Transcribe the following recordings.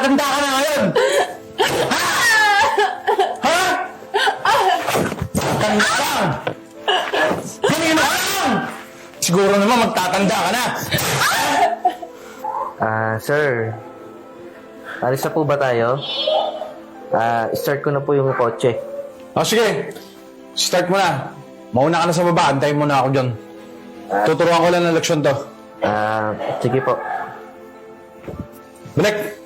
magtatanda ka na ngayon? Ha? Ha? Tanda ka lang! Tingin mo lang! Siguro naman magtatanda ka na. Sir. Alis na po ba tayo? Start ko na po yung kotse. Sige. Start mo na. Mauna ka na sa baba. Antayin mo na ako dyan. Tuturuan ko lang ng leksyon to. Sige po. Balik!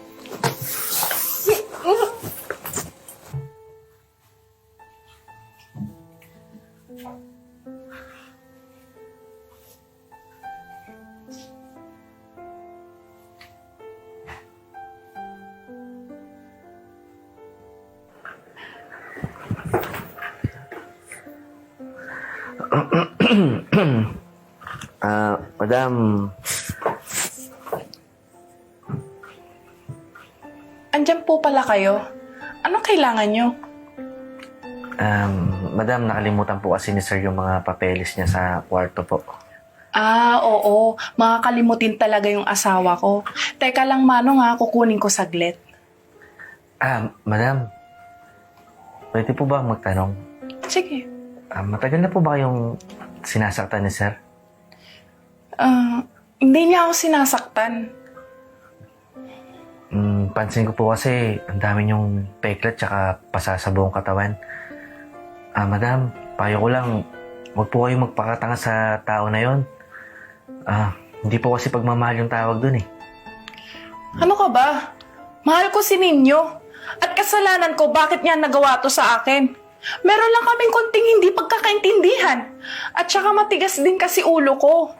Madam, Andyan po pala kayo. Anong kailangan nyo? Madam, nakalimutan po kasi ni Sir yung mga papeles niya sa kwarto po. Oo. Makakalimutin talaga yung asawa ko. Teka lang, Manong kukunin ko saglit. Madam, pwede po ba magtanong? Sige. Matagal na po ba kayong sinasaktan ni Sir? Hindi niya ako sinasaktan. Pansin ko po kasi ang dami niyong peklat tsaka pasa sa buong katawan. Madam, payo ko lang, huwag po kayong magpakatanga sa tao na yon. Hindi po kasi pagmamahal yung tawag dun eh. Ano ka ba? Mahal ko si Ninyo. At kasalanan ko bakit niya nagawa to sa akin. Meron lang kaming konting hindi pagkakaintindihan. At saka matigas din kasi ulo ko.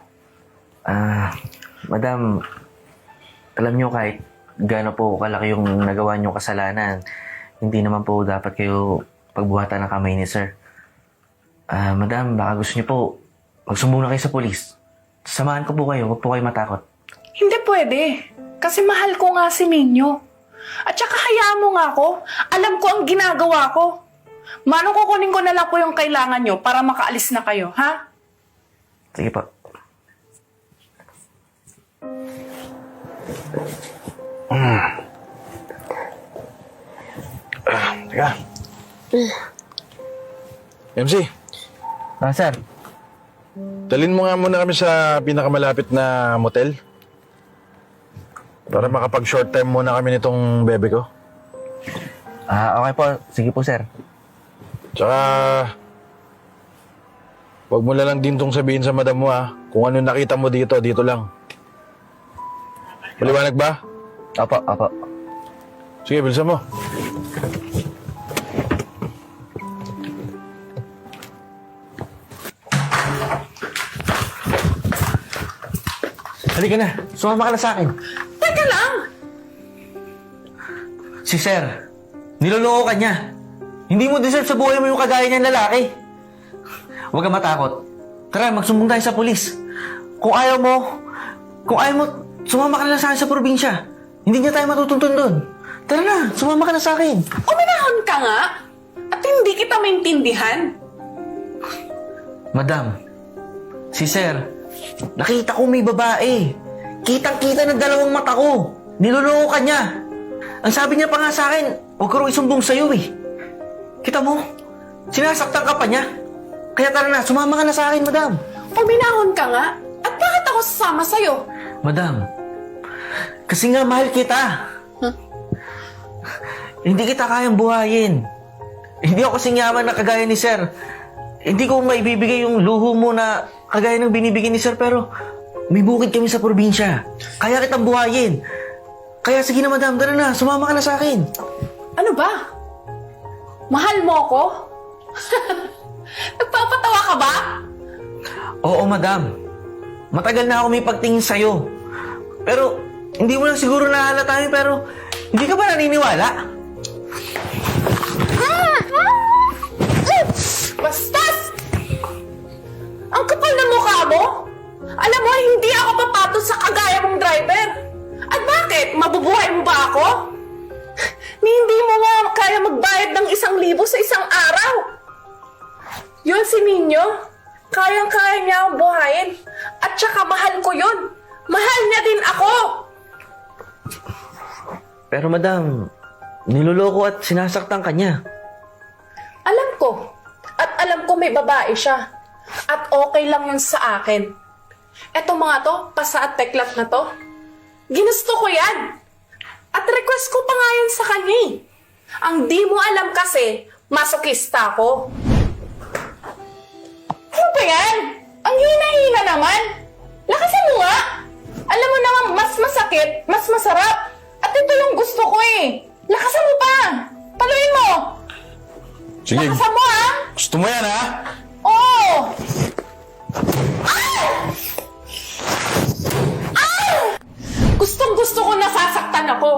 Madam, alam niyo kahit gaano po kalaki yung nagawa niyong kasalanan, hindi naman po dapat kayo pagbuhatan ng kamay ni Sir. Madam, baka gusto niyo po, magsumbong na kayo sa polis. Samahan ko po kayo, huwag po kayo matakot. Hindi pwede. Kasi mahal ko nga si Ninyo. At saka hayaan mo nga ako. Alam ko ang ginagawa ko. Manong kukunin ko na lang po yung kailangan nyo para makaalis na kayo, ha? Sige po. Teka. MC, Sir. dalhin mo nga muna kami sa pinakamalapit na motel. Para makapag-short time muna kami nitong bebe ko. Okay po. Sige po, Sir. Tsaka, huwag mo lang din tong sabihin sa madam mo kung ano nakita mo dito, dito lang. Maliwanag ba? Opo. Sige, bilisan mo. Halika na. Sumama ka na sa akin. Teka lang! Si Sir, niloloko ka niya. Hindi mo deserve sa buhay mo yung kagaya niyang lalaki. Huwag kang matakot. Tara, magsumbong tayo sa pulis. Kung ayaw mo, sumama ka na lang sa akin sa probinsya. Hindi niya tayo matutuntun doon. Tara na, sumama ka na sa akin. Uminahon ka nga! At hindi kita maintindihan. Madam, si Sir, nakita ko may babae. Kitang-kita ng dalawang mata ko. Niloloko ka niya. Ang sabi niya pa nga sa akin, huwag ko rin isumbong sa'yo eh. Kita mo, sinasaktan ka pa niya. Kaya tara na, sumama ka na sa akin, madam. Uminahon ka nga? At bakit ako sasama sa'yo? Madam, kasi nga mahal kita. Hindi kita kayang buhayin. Hindi ako kasing yaman na kagaya ni Sir. Hindi ko maibibigay yung luho mo na kagaya ng binibigay ni Sir, pero may bukid kami sa probinsya. Kaya kitang buhayin. Kaya sige na, madam, tara na, sumama ka na sa akin. Ano ba? Mahal mo ako? Nagpapatawa ka ba? Oo, madam. Matagal na ako may pagtingin sa'yo. Pero, hindi mo lang siguro nahalata yun, pero hindi ka ba naniniwala? Bastos! Ang kapal na mukha mo! Alam mo, hindi ako papatol sa kagaya mong driver. At bakit? Mabubuhay mo ba ako? Hindi mo nga kaya magbayad ng 1,000 sa isang araw. Yun si Ninyo, kayang-kaya niya akong buhayin. At saka mahal ko yun. Mahal niya din ako. Pero madam, niloloko at sinasaktan ka niya. Alam ko. At alam ko may babae siya. At okay lang yun sa akin. Eto mga to, pasa at teklat na to, ginusto ko yan. At request ko pa nga yan sa kanya eh. Ang di mo alam kasi, masokista ko. Ano ba yan? Ang hina-hina naman. Lakasan mo nga. Alam mo naman, mas masakit, mas masarap. At ito yung gusto ko eh. Lakasan mo pa. Paluin mo. Sige, Lakasan mo ha. gusto mo yan ha? Oo. Gustong-gusto ko nasasaktan ako.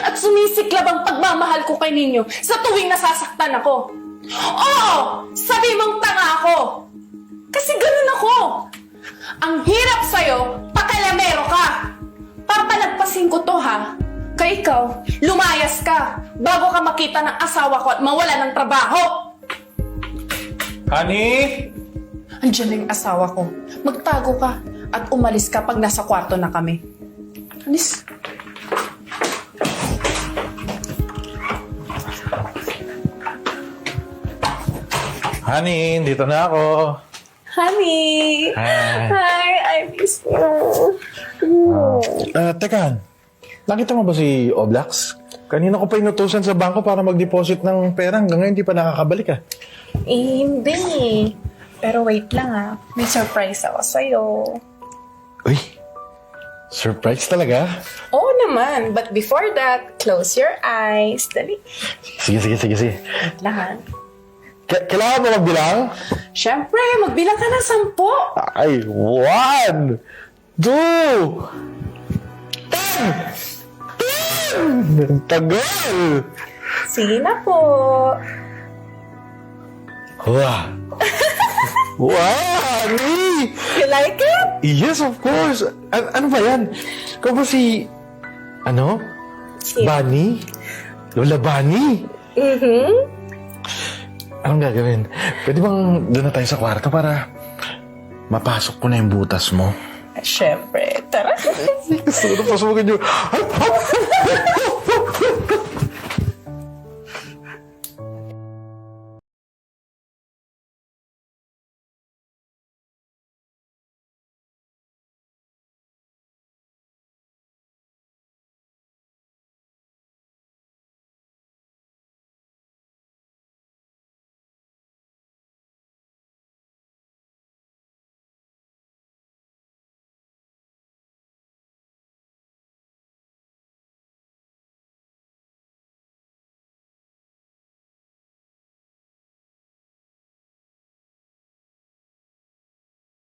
At sumisiklab ang pagmamahal ko kay Ninyo sa tuwing nasasaktan ako. Oo! Sabi mong tanga ako. Kasi ganun ako. Ang hirap sa'yo, pakalamero ka. Papalagpasin ko to ha. Kaya ikaw, lumayas ka bago ka makita ng asawa ko at mawala ng trabaho. Honey? Andiyan na yung asawa ko. Magtago ka at umalis ka pag nasa kwarto na kami. Alis. Honey, dito na ako. Honey! Hi, I miss you. Teka, nakita mo ba si Oblax? Kanina ko pa inutusan sa bangko para mag-deposit ng pera. Hanggang ngayon, di pa nakakabalik ah. Hindi. Pero wait lang ah. May surprise ako sa'yo. Uy, surprise talaga. Oo naman. But before that, close your eyes. Dali. Sige. Wait lang ah. Kailangan mo magbilang? Siyempre, magbilang ka ng 10. Ay, 1, 2, 10! Tagal! Sige na po. Wow! Wow, honey! You like it? Yes, of course! Ano ba yan? Ikaw ba si... Ano? Si- Bunny? Lola Bunny? Mm-hmm. Anong gagawin? Pwede bang doon na tayo sa kwarto para mapasok ko na yung butas mo? Siyempre. Tara. Gusto ko na pasukin yung...